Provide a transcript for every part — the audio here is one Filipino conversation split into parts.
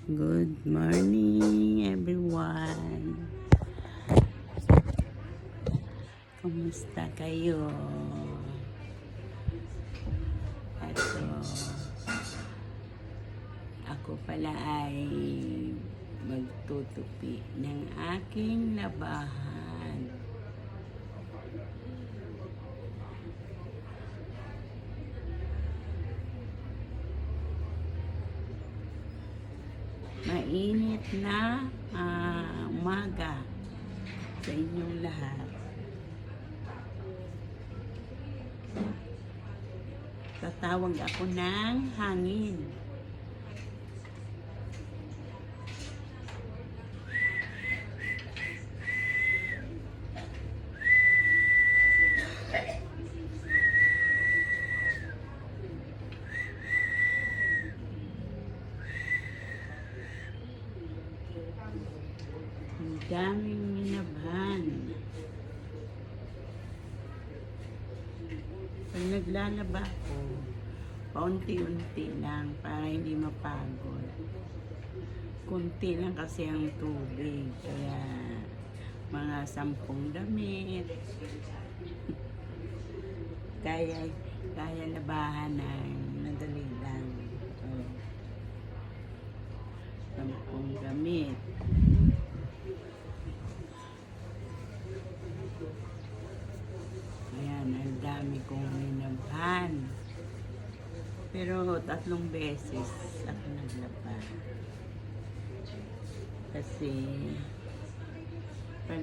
Good morning, everyone. Kumusta kayo? Ito, ako pala ay magtutupi ng aking labahan. Mainit na umaga sa inyong lahat. Tatawag ako ng hangin. Ang daming minabhan. Pag naglalaba ako, paunti-unti lang para hindi mapagod. Kunti lang kasi ang tubig, kaya mga 10 damit. kaya labahan ng madali lang. So, 10 damit. Ayan, ang dami kong minabhan. Pero 3 beses ako naglaba. Kasi pag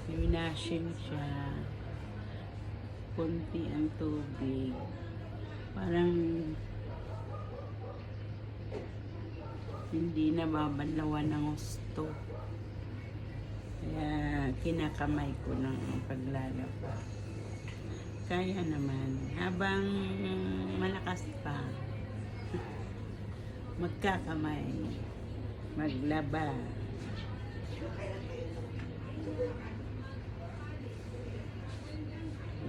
winashing siya, kunti ang tubig, parang hindi na babanlawan ng gusto. Kaya kinakamay ko ng paglalaba. Kaya naman, habang malakas pa, magkakamay, maglaba.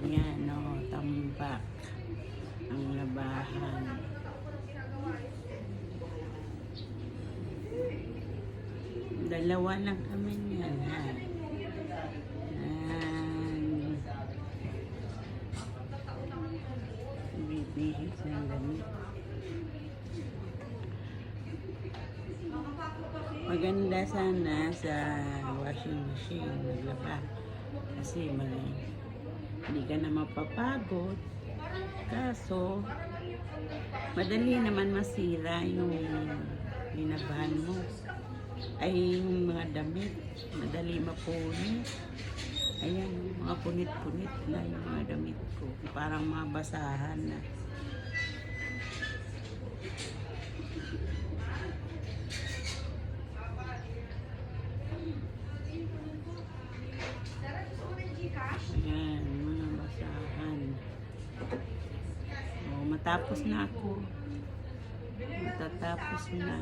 Yan o, tambak ang labahan. Dalawa lang kami niyan, ha? Bibihis ng damit. Maganda sana sa washing machine maglaba. Kasi hindi ka na mapapagod. Kaso, madali naman masira yung binabahan mo. Ay, yung mga damit, madali mapunit. Ayan, mga punit-punit na yung mga damit ko. Parang mabasahan na. Ayan, mga basahan. O, matapos na ako. Matatapos na.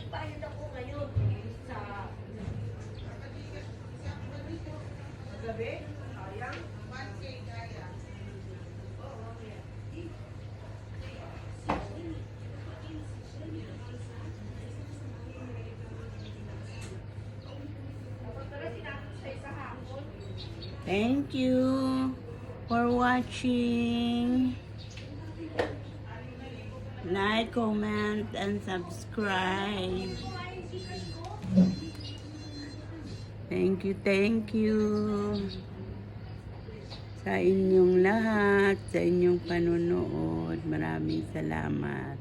Bayad ako ngayon sa gabi, sayang. 1K kaya. Thank you for watching. Like, comment, and subscribe. Thank you sa inyong lahat, sa inyong panunood. Maraming salamat.